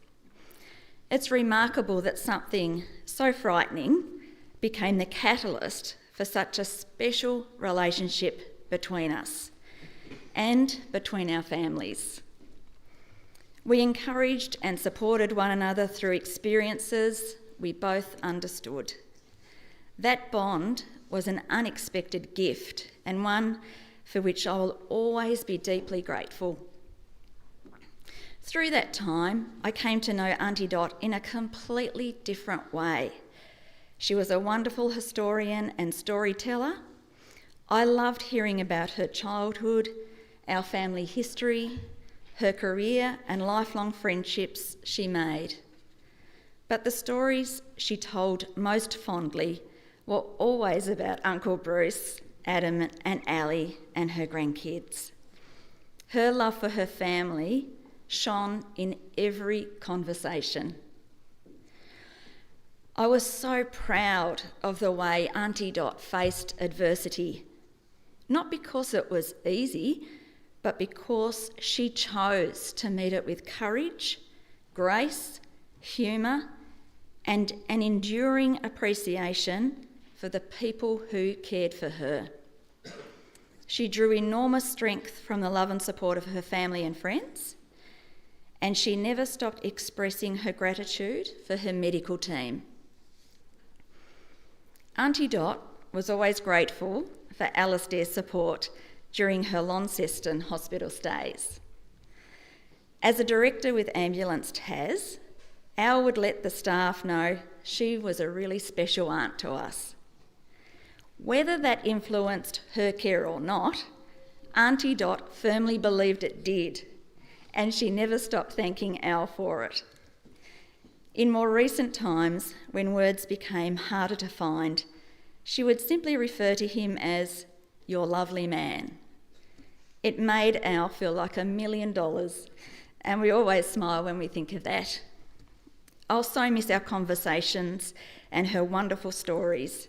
It's remarkable that something so frightening became the catalyst for such a special relationship between us and between our families. We encouraged and supported one another through experiences we both understood. That bond was an unexpected gift and one for which I will always be deeply grateful. Through that time, I came to know Auntie Dot in a completely different way. She was a wonderful historian and storyteller. I loved hearing about her childhood, our family history, her career and lifelong friendships she made. But the stories she told most fondly were always about Uncle Bruce, Adam and Ali and her grandkids. Her love for her family shone in every conversation. I was so proud of the way Auntie Dot faced adversity, not because it was easy, but because she chose to meet it with courage, grace, humour, and an enduring appreciation for the people who cared for her. She drew enormous strength from the love and support of her family and friends, and she never stopped expressing her gratitude for her medical team. Auntie Dot was always grateful for Alistair's support during her Launceston hospital stays. As a director with Ambulance Tas, Al would let the staff know she was a really special aunt to us. Whether that influenced her care or not, Auntie Dot firmly believed it did, and she never stopped thanking Al for it. In more recent times, when words became harder to find, she would simply refer to him as your lovely man. It made Al feel like $1 million, and we always smile when we think of that. I'll so miss our conversations and her wonderful stories.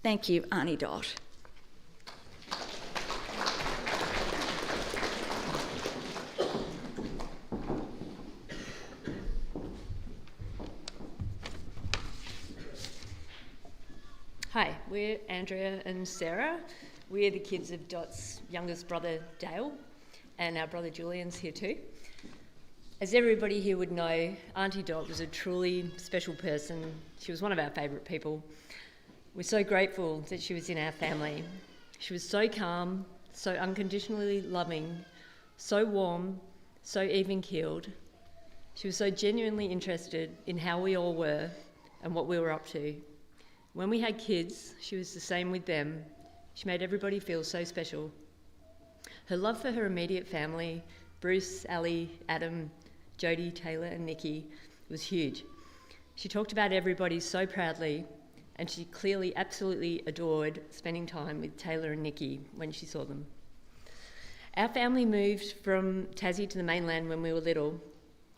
Thank you, Auntie Dot. Hi, we're Andrea and Sarah. We're the kids of Dot's youngest brother, Dale, and our brother Julian's here too. As everybody here would know, Auntie Dot was a truly special person. She was one of our favourite people. We're so grateful that she was in our family. She was so calm, so unconditionally loving, so warm, so even-keeled. She was so genuinely interested in how we all were and what we were up to. When we had kids, she was the same with them. She made everybody feel so special. Her love for her immediate family, Bruce, Ali, Adam, Jody, Taylor and Nikki, was huge. She talked about everybody so proudly, and she clearly absolutely adored spending time with Taylor and Nikki when she saw them. Our family moved from Tassie to the mainland when we were little,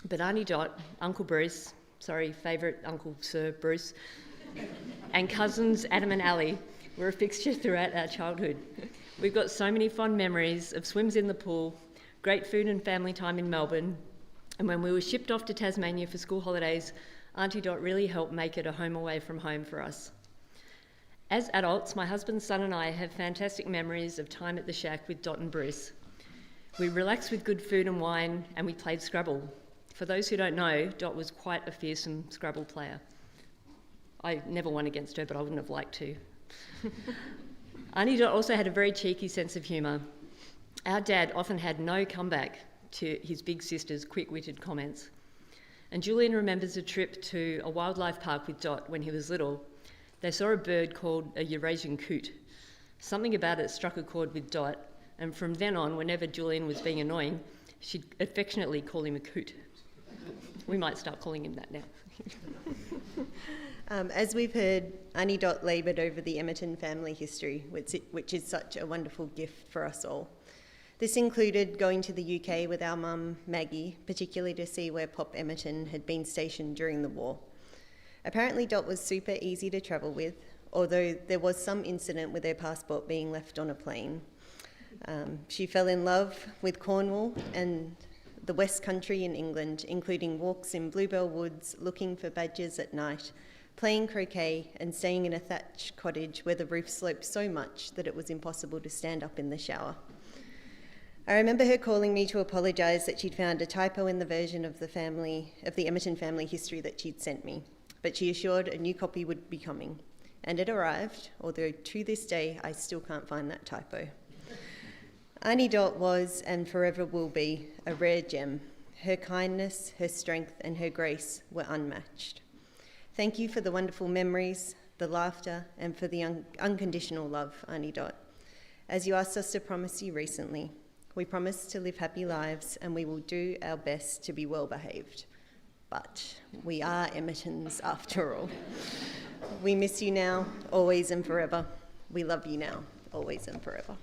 but Auntie Dot, Uncle Bruce, favourite Uncle Sir Bruce, and cousins Adam and Ali were a fixture throughout our childhood. We've got so many fond memories of swims in the pool, great food and family time in Melbourne, and when we were shipped off to Tasmania for school holidays, Auntie Dot really helped make it a home away from home for us. As adults, my husband's son and I have fantastic memories of time at the shack with Dot and Bruce. We relaxed with good food and wine, and we played Scrabble. For those who don't know, Dot was quite a fearsome Scrabble player. I never won against her, but I wouldn't have liked to. Auntie Dot also had a very cheeky sense of humour. Our dad often had no comeback to his big sister's quick-witted comments. And Julian remembers a trip to a wildlife park with Dot when he was little. They saw a bird called a Eurasian coot. Something about it struck a chord with Dot, and from then on, whenever Julian was being annoying, she'd affectionately call him a coot. We might start calling him that now. As we've heard, Auntie Dot laboured over the Emerton family history, which is such a wonderful gift for us all. This included going to the UK with our mum, Maggie, particularly to see where Pop Emerton had been stationed during the war. Apparently Dot was super easy to travel with, although there was some incident with her passport being left on a plane. She fell in love with Cornwall and the West Country in England, including walks in Bluebell Woods, looking for badgers at night, playing croquet and staying in a thatched cottage where the roof sloped so much that it was impossible to stand up in the shower. I remember her calling me to apologise that she'd found a typo in the version of the Emerton family history that she'd sent me, but she assured a new copy would be coming, and it arrived, although to this day I still can't find that typo. Auntie Dot was, and forever will be, a rare gem. Her kindness, her strength and her grace were unmatched. Thank you for the wonderful memories, the laughter, and for the unconditional love, Auntie Dot. As you asked us to promise you recently, we promise to live happy lives and we will do our best to be well behaved. But we are Emertons after all. We miss you now, always and forever. We love you now, always and forever.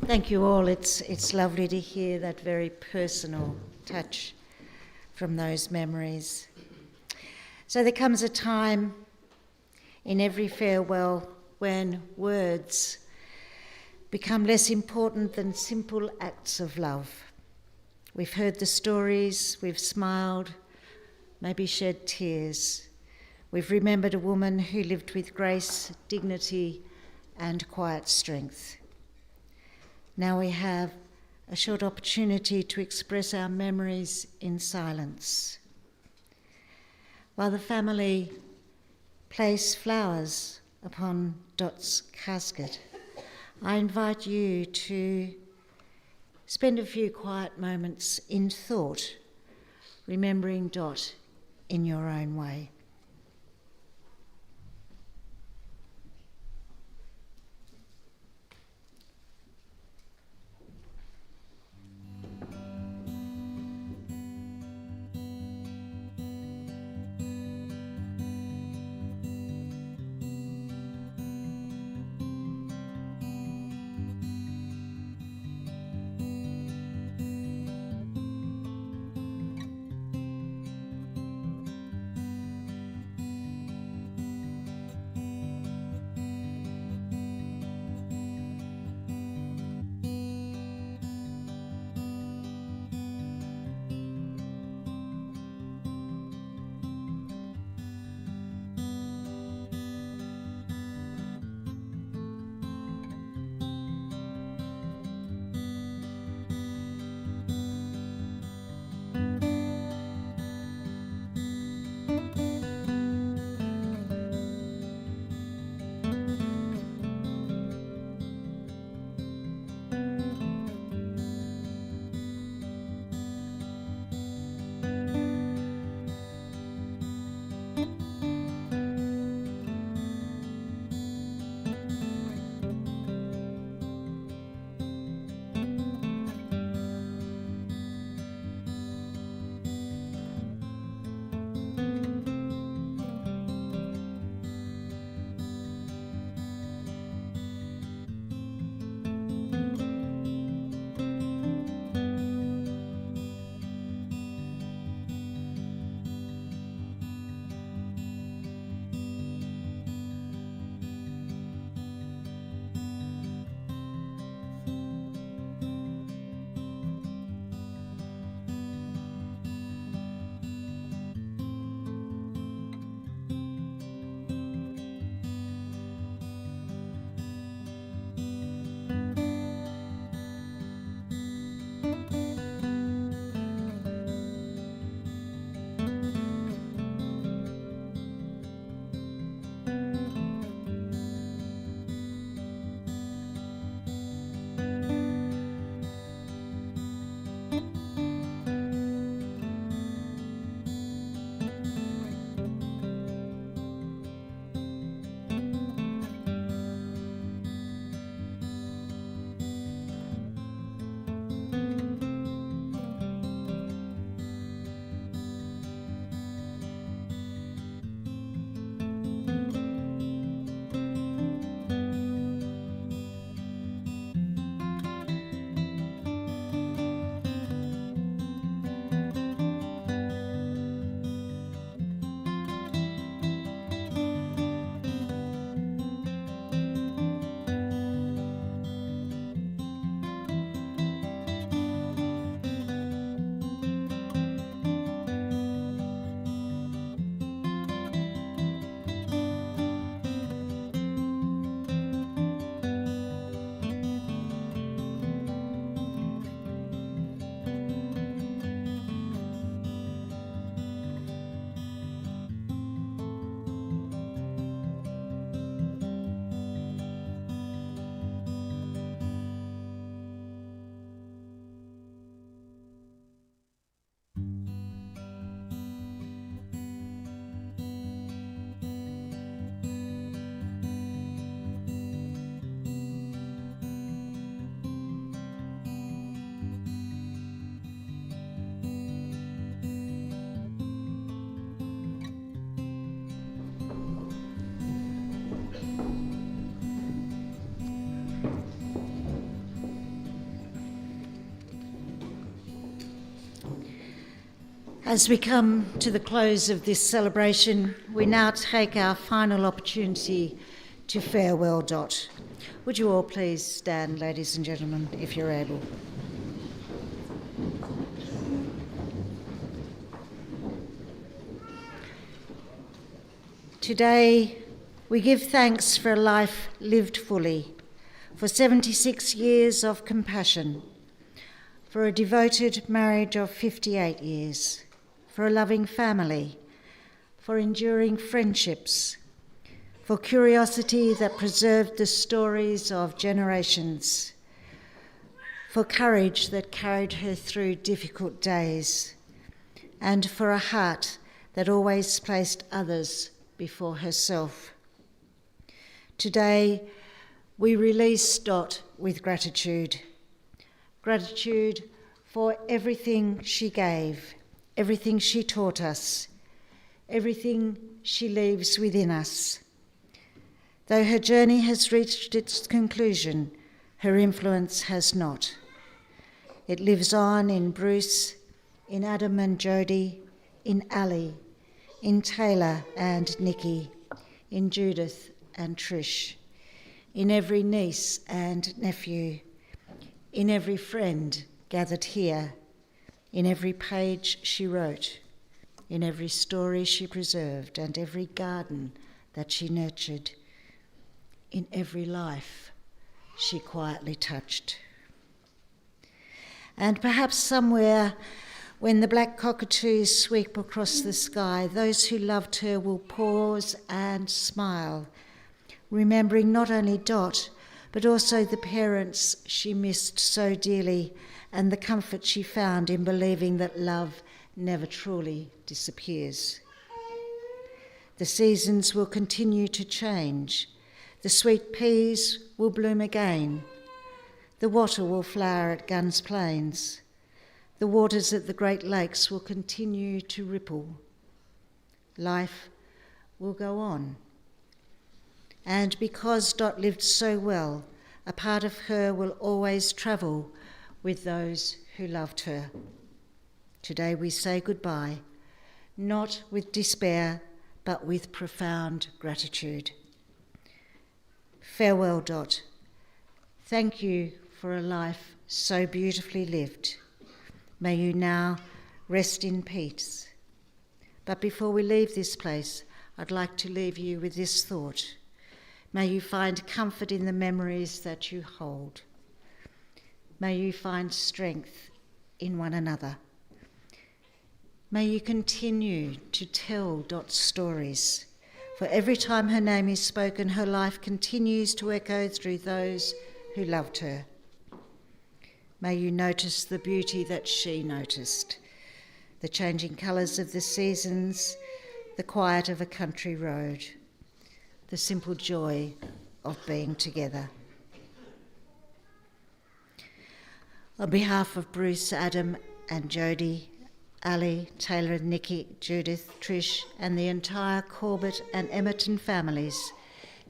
Thank you all. It's lovely to hear that very personal touch from those memories. So there comes a time in every farewell when words become less important than simple acts of love. We've heard the stories, we've smiled, maybe shed tears. We've remembered a woman who lived with grace, dignity, and quiet strength. Now we have a short opportunity to express our memories in silence. While the family place flowers upon Dot's casket, I invite you to spend a few quiet moments in thought, remembering Dot in your own way. As we come to the close of this celebration, we now take our final opportunity to farewell Dot. Would you all please stand, ladies and gentlemen, if you're able? Today, we give thanks for a life lived fully, for 76 years of compassion, for a devoted marriage of 58 years, for a loving family, for enduring friendships, for curiosity that preserved the stories of generations, for courage that carried her through difficult days, and for a heart that always placed others before herself. Today, we release Dot with gratitude. Gratitude for everything she gave, everything she taught us, everything she leaves within us. Though her journey has reached its conclusion, her influence has not. It lives on in Bruce, in Adam and Jodie, in Ali, in Taylor and Nikki, in Judith and Trish, in every niece and nephew, in every friend gathered here, in every page she wrote, in every story she preserved, and every garden that she nurtured, in every life she quietly touched. And perhaps somewhere, when the black cockatoos sweep across the sky, those who loved her will pause and smile, remembering not only Dot, but also the parents she missed so dearly and the comfort she found in believing that love never truly disappears. The seasons will continue to change. The sweet peas will bloom again. The wattle will flower at Guns Plains. The waters at the Great Lakes will continue to ripple. Life will go on. And because Dot lived so well, a part of her will always travel with those who loved her. Today we say goodbye, not with despair, but with profound gratitude. Farewell, Dot. Thank you for a life so beautifully lived. May you now rest in peace. But before we leave this place, I'd like to leave you with this thought. May you find comfort in the memories that you hold. May you find strength in one another. May you continue to tell Dot's stories, for every time her name is spoken, her life continues to echo through those who loved her. May you notice the beauty that she noticed, the changing colours of the seasons, the quiet of a country road, the simple joy of being together. On behalf of Bruce, Adam and Jodie, Ali, Taylor and Nikki, Judith, Trish and the entire Corbett and Emerton families,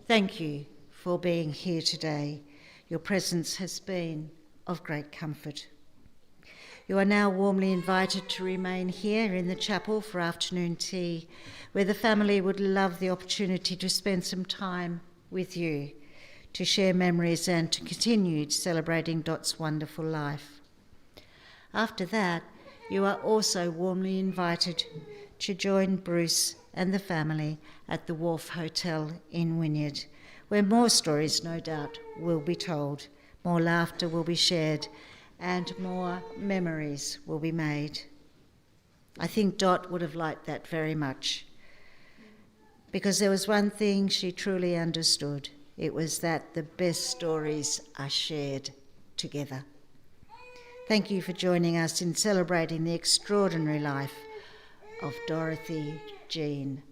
thank you for being here today. Your presence has been of great comfort. You are now warmly invited to remain here in the chapel for afternoon tea, where the family would love the opportunity to spend some time with you, to share memories and to continue celebrating Dot's wonderful life. After that, you are also warmly invited to join Bruce and the family at the Wharf Hotel in Wynyard, where more stories, no doubt, will be told, more laughter will be shared, and more memories will be made. I think Dot would have liked that very much, because there was one thing she truly understood. It was that the best stories are shared together. Thank you for joining us in celebrating the extraordinary life of Dorothy Jean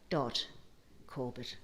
Dot Corbett.